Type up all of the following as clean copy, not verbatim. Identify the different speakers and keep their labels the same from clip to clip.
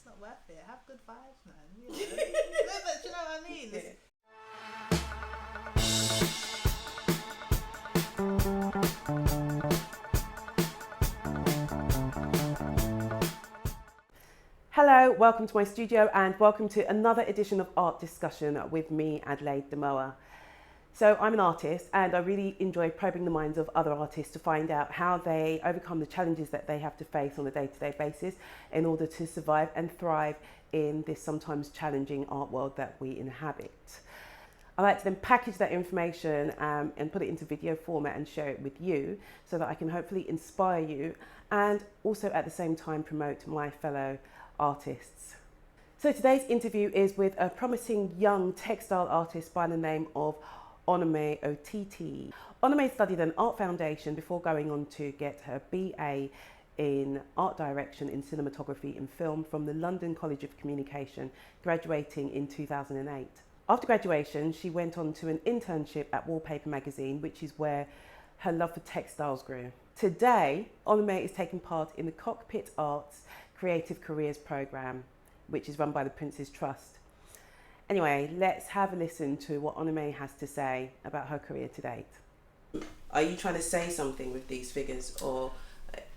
Speaker 1: not worth it. Have good vibes, man. You know? No, but do you know what I mean?
Speaker 2: Hello, welcome to my studio and welcome to another edition of Art Discussion with me, Adelaide Damoah. So I'm an artist and I really enjoy probing the minds of other artists to find out how they overcome the challenges that they have to face on a day-to-day basis in order to survive and thrive in this sometimes challenging art world that we inhabit. I like to then package that information and put it into video format and share it with you so that I can hopefully inspire you and also at the same time promote my fellow artists. So today's interview is with a promising young textile artist by the name of Onome Otite. Onome studied an art foundation before going on to get her BA in art direction in cinematography and film from the London College of Communication, graduating in 2008. After graduation, she went on to an internship at Wallpaper magazine, which is where her love for textiles grew. Today, Onome is taking part in the Cockpit Art's Creative Careers Programme, which is run by the Prince's Trust. Anyway, let's have a listen to what Onome has to say about her career to date. Are you trying to say something with these figures, or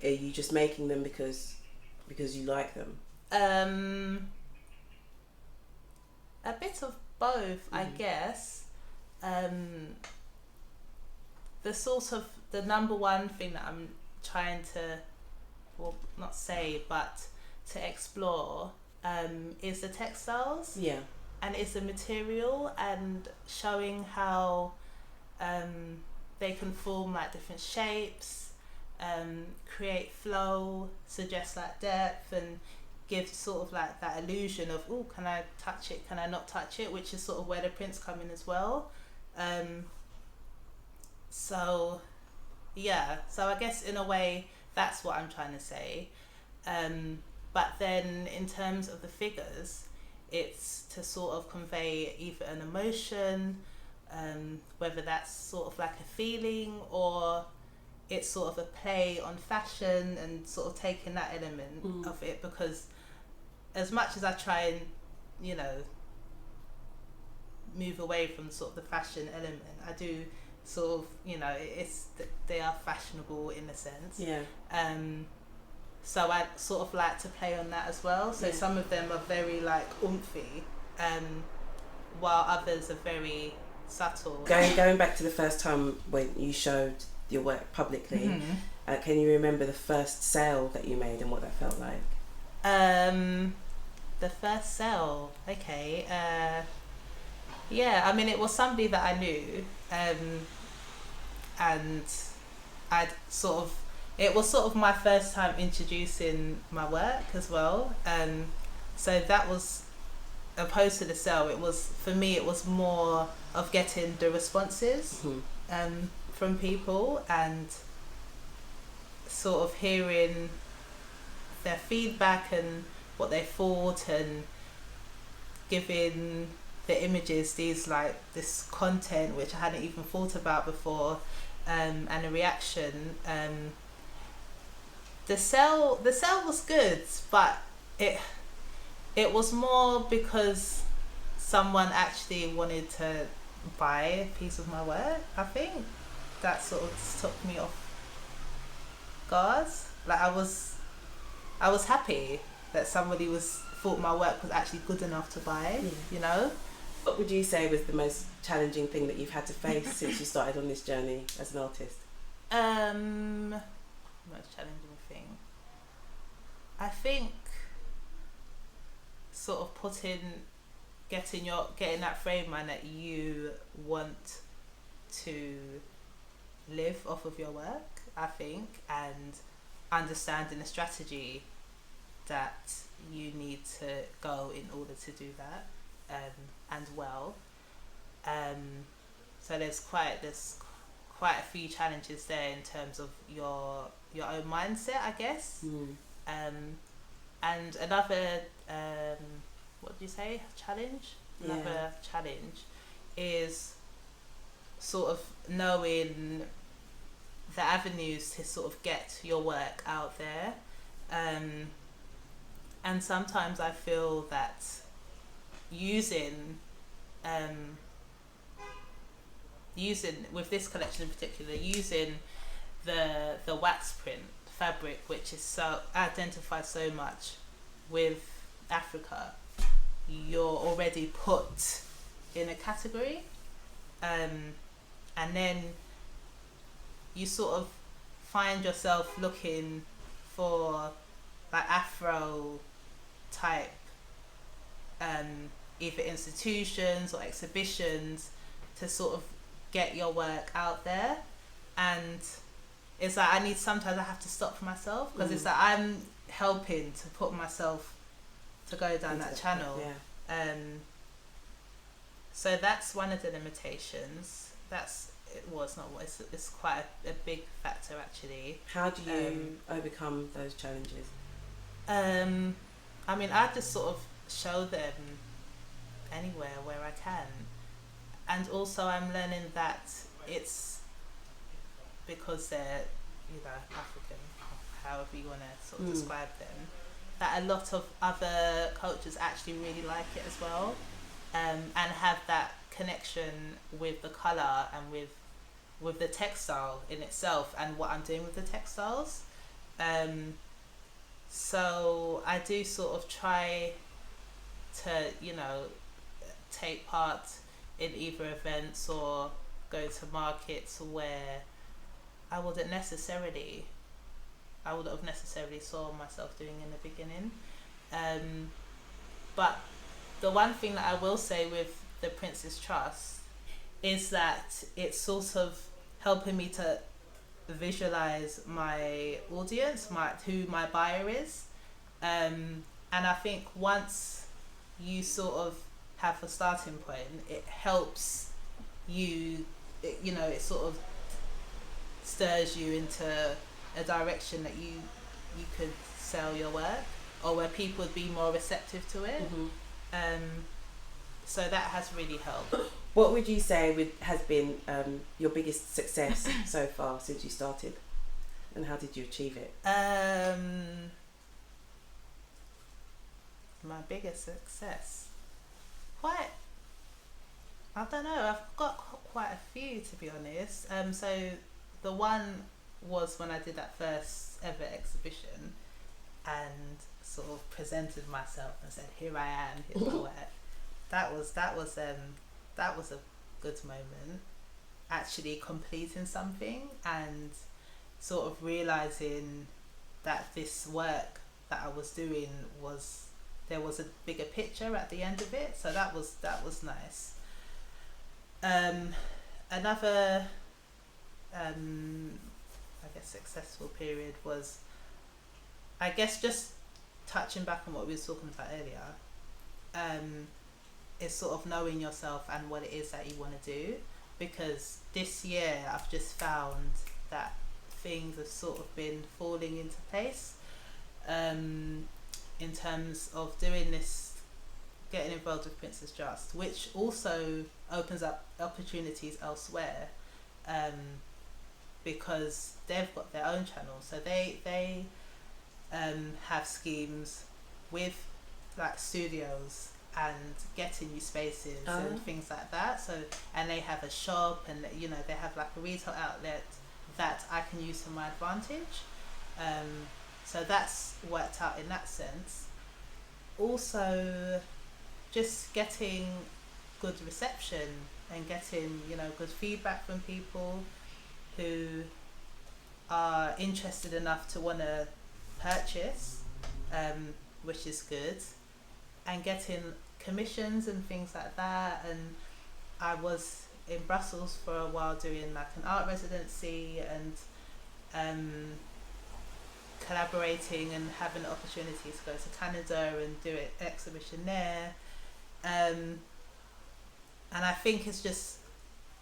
Speaker 2: are you just making them because you like them?
Speaker 1: A bit of both, I guess. The number one thing that I'm trying to, well, not say, but to explore is the textiles.
Speaker 2: Yeah.
Speaker 1: And it's the material and showing how they can form like different shapes, create flow, suggest like depth, and give sort of like that illusion of, oh, can I touch it, can I not touch it, which is sort of where the prints come in as well. So I guess in a way that's what I'm trying to say. But then in terms of the figures, it's to sort of convey either an emotion, whether that's sort of like a feeling, or it's sort of a play on fashion and sort of taking that element of it, because as much as I try and, you know, move away from sort of the fashion element, I do sort of, you know, they are fashionable in a sense.
Speaker 2: Yeah.
Speaker 1: So I sort of like to play on that as well. So some of them are very like oomphy, while others are very subtle.
Speaker 2: Going back to the first time when you showed your work publicly, can you remember the first sale that you made and what that felt like?
Speaker 1: The first sale, okay. Yeah, I mean, it was somebody that I knew, and it was sort of my first time introducing my work as well. So that was, opposed to the sale, for me it was more of getting the responses from people and sort of hearing their feedback and what they thought, and giving the images this content which I hadn't even thought about before, and a reaction. The sale was good, but it was more because someone actually wanted to buy a piece of my work. I think that sort of took me off guard. Like I was happy that somebody thought my work was actually good enough to buy. You know.
Speaker 2: What would you say was the most challenging thing that you've had to face since you started on this journey as an artist?
Speaker 1: Most challenging thing, I think, sort of getting that frame mind that you want to live off of your work, I think, and understanding the strategy that you need to go in order to do that, and well. So there's quite a few challenges there in terms of your own mindset, I guess. And another what do you say, challenge? Another challenge is sort of knowing the avenues to sort of get your work out there, and and sometimes I feel that using with this collection in particular, using the wax print fabric, which is so identified so much with Africa, you're already put in a category, and then you sort of find yourself looking for like Afro type either institutions or exhibitions to sort of get your work out there. And it's like sometimes I have to stop for myself, because it's like I'm helping to put myself to go down that channel. So that's one of the limitations. It's quite a big factor actually.
Speaker 2: How do you overcome those challenges?
Speaker 1: I mean, I just sort of show them anywhere where I can, and also I'm learning that it's because they're, African, however you want to sort of describe them, that a lot of other cultures actually really like it as well, and have that connection with the colour and with the textile in itself and what I'm doing with the textiles. So I do sort of try to, take part in either events or go to markets where I wouldn't have necessarily saw myself doing in the beginning. But the one thing that I will say with the Prince's Trust is that it's sort of helping me to visualize my audience, who my buyer is, and I think once you sort of have a starting point, it helps you. It sort of stirs you into a direction that you could sell your work, or where people would be more receptive to it. So that has really helped.
Speaker 2: What would you say has been your biggest success so far since you started, and how did you achieve it?
Speaker 1: My biggest success, I don't know, I've got quite a few, to be honest. So the one was when I did that first ever exhibition and sort of presented myself and said, "Here I am, here's my work." That was a good moment, actually completing something and sort of realizing that this work that I was doing there was a bigger picture at the end of it. So that was nice. Another successful period was, I guess, just touching back on what we were talking about earlier, is sort of knowing yourself and what it is that you want to do. Because this year I've just found that things have sort of been falling into place, in terms of doing this, getting involved with Prince's Trust, which also opens up opportunities elsewhere, because they've got their own channel. So they have schemes with like studios and getting you spaces and things like that. So, and they have a shop, and they have like a retail outlet that I can use to my advantage. So that's worked out in that sense. Also, just getting good reception and getting good feedback from people who are interested enough to want to purchase, which is good, and getting commissions and things like that. And I was in Brussels for a while doing like an art residency and collaborating and having the opportunity to go to Canada and do an exhibition there. And I think it's just,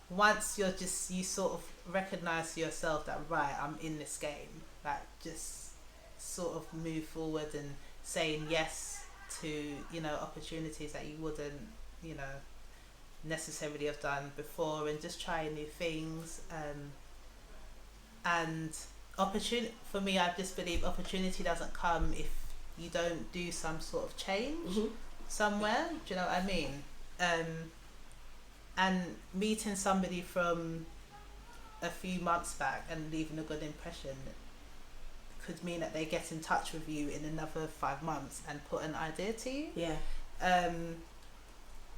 Speaker 1: once you sort of recognise yourself that, right, I'm in this game, like just sort of move forward and saying yes to opportunities that you wouldn't necessarily have done before, and just trying new things. And opportunity, for me, I just believe opportunity doesn't come if you don't do some sort of change somewhere. Do you know what I mean? And meeting somebody from a few months back and leaving a good impression could mean that they get in touch with you in another 5 months and put an idea to you.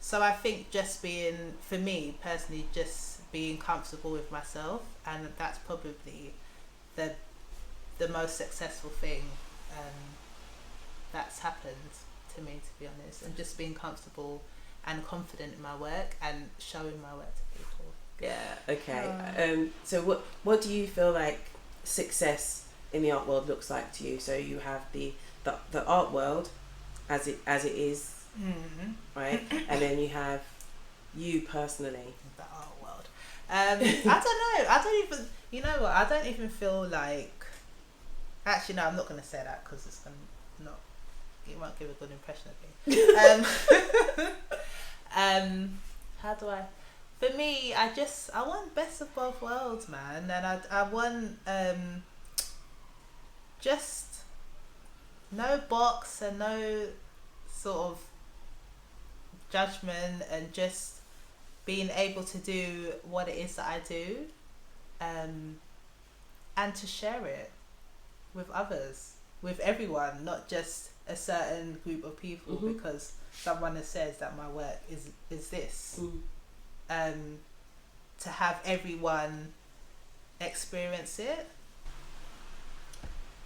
Speaker 1: So I think just being, for me personally, just being comfortable with myself, and that's probably the most successful thing that's happened to me, to be honest, and just being comfortable and confident in my work and showing my work to people.
Speaker 2: Yeah. Okay. So what do you feel like success in the art world looks like to you? So you have the art world as it is, right? And then you have you personally.
Speaker 1: The art world. I don't know. I don't even. You know what? I don't even feel like. Actually, no. I'm not going to say that because it's going to not. It won't give a good impression of me. How do I? For me, I want best of both worlds, man, and I want just no box and no sort of judgment, and just being able to do what it is that I do, and to share it with others, with everyone, not just a certain group of people, because someone has says that my work is this. To have everyone experience it.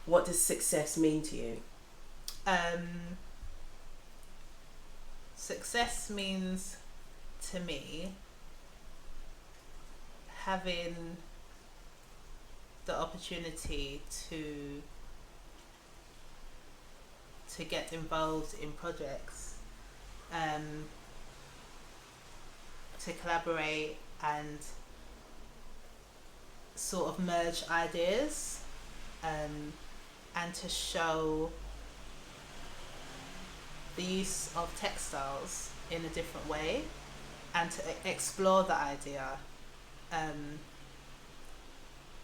Speaker 2: What does success mean to you?
Speaker 1: Success means to me having the opportunity to get involved in projects, to collaborate and sort of merge ideas, and to show the use of textiles in a different way, and to explore the idea,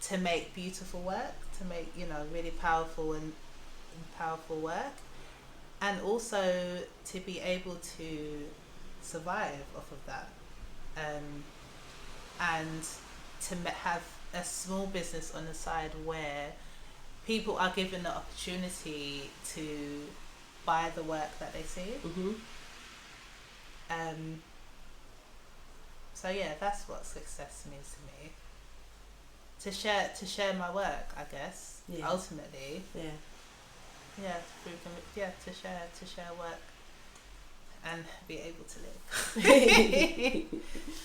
Speaker 1: to make beautiful work, to make, you know, really powerful work, and also to be able to survive off of that, and to have a small business on the side where people are given the opportunity to buy the work that they see. So yeah, that's what success means to me. To share my work, I guess. Yeah. Ultimately. Yeah. Yeah. To share work and be able to live.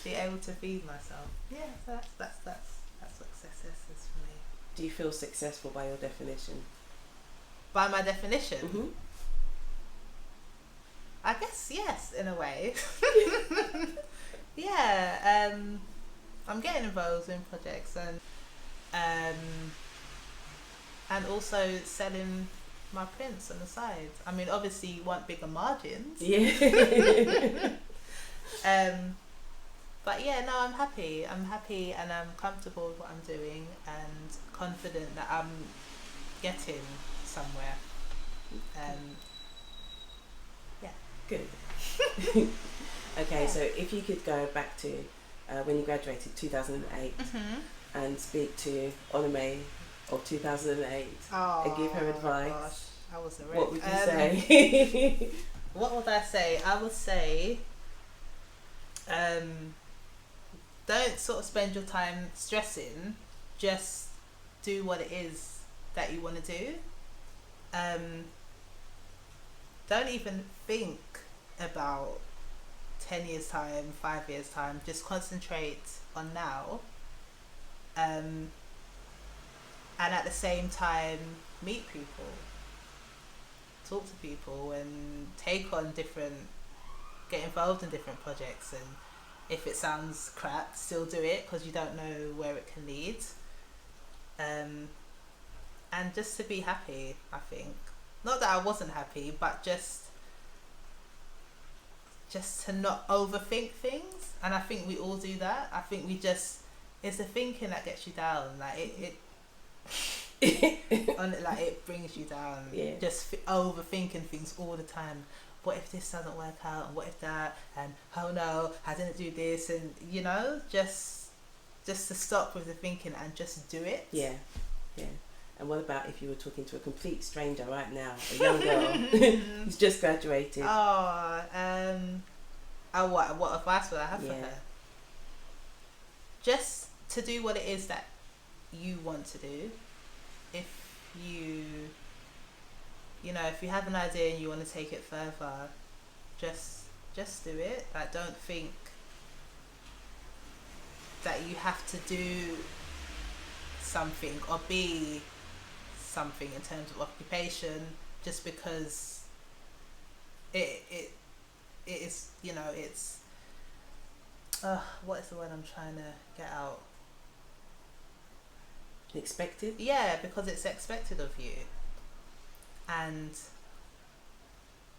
Speaker 1: Be able to feed myself. Yeah. So that's what success is for me.
Speaker 2: Do you feel successful by your definition?
Speaker 1: By my definition? I guess yes, in a way. Yeah, I'm getting involved in projects and also selling my prints on the side. I mean, obviously you want bigger margins.
Speaker 2: Yeah.
Speaker 1: But yeah, no, I'm happy and I'm comfortable with what I'm doing and confident that I'm getting somewhere. Yeah.
Speaker 2: Good. Okay, so if you could go back to when you graduated 2008 and speak to Onome of 2008 and give her advice,
Speaker 1: gosh, I was a wreck.
Speaker 2: What would you say?
Speaker 1: What would I say? I would say don't sort of spend your time stressing, just do what it is that you want to do. Don't even think about 10 years time, 5 years time, just concentrate on now, and at the same time meet people, talk to people, and get involved in different projects, and if it sounds crap, still do it because you don't know where it can lead, and just to be happy. I think not that I wasn't happy, but just to not overthink things, and I think we all do that. I think it's the thinking that gets you down. Like it Like it brings you down.
Speaker 2: Yeah.
Speaker 1: Just overthinking things all the time. What if this doesn't work out? And what if that? And oh no, I didn't do this. And just to stop with the thinking and just do it.
Speaker 2: Yeah. And what about if you were talking to a complete stranger right now, a young girl who's just graduated?
Speaker 1: What advice would I have for her? Just to do what it is that you want to do. If if you have an idea and you want to take it further, just do it. Like, don't think that you have to do something or be something in terms of occupation just because it is, it's what is the word I'm trying to get out?
Speaker 2: Expected?
Speaker 1: Yeah, because it's expected of you. And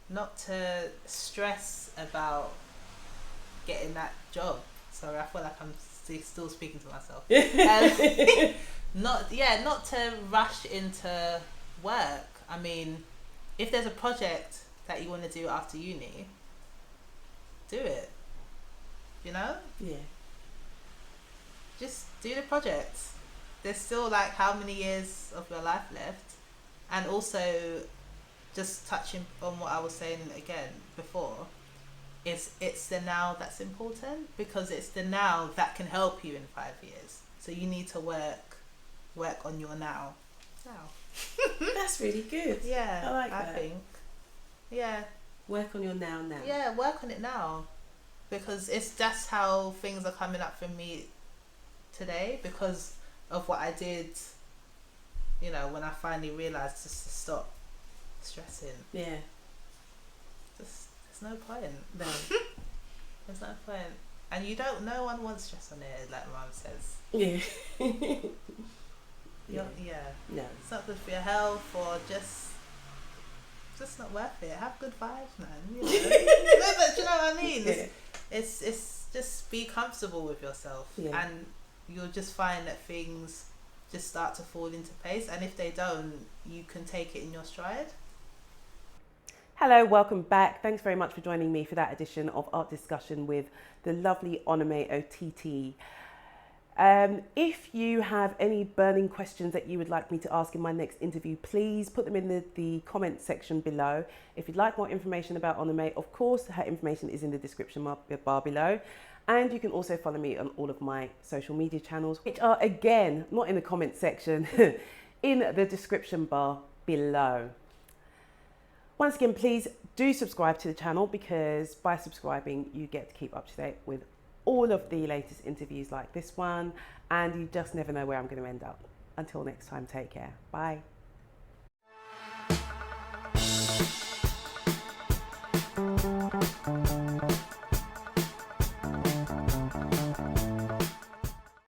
Speaker 1: not to stress about getting that job. Sorry, I feel like I'm still speaking to myself. Not to rush into work. I mean, if there's a project that you want to do after uni, do it.
Speaker 2: Yeah.
Speaker 1: Just do the project. There's still like how many years of your life left. And also, just touching on what I was saying again before, it's the now that's important, because it's the now that can help you in 5 years. So you need to work on your now.
Speaker 2: That's really good.
Speaker 1: Yeah,
Speaker 2: I like that.
Speaker 1: I think. Yeah.
Speaker 2: Work on your now.
Speaker 1: Yeah, work on it now, because that's how things are coming up for me today, because of what I did. When I finally realised just to stop stressing.
Speaker 2: Yeah.
Speaker 1: There's no point.
Speaker 2: No.
Speaker 1: There's no point. And no one wants stress on it, like Mum says.
Speaker 2: Yeah.
Speaker 1: Yeah.
Speaker 2: No.
Speaker 1: It's not good for your health, or just not worth it. Have good vibes, man. No, but do you know what I mean?
Speaker 2: Yeah.
Speaker 1: It's just be comfortable with yourself, and you'll just find that things just start to fall into place. And if they don't, you can take it in your stride.
Speaker 2: Hello, welcome back. Thanks very much for joining me for that edition of Art Discussion with the lovely Onome Otite. If you have any burning questions that you would like me to ask in my next interview, please put them in the comment section below. If you'd like more information about Onome, of course, her information is in the description bar below. And you can also follow me on all of my social media channels, which are, again, not in the comment section, in the description bar below. Once again, please do subscribe to the channel, because by subscribing, you get to keep up to date with all of the latest interviews like this one, and you just never know where I'm going to end up. Until next time, take care. Bye.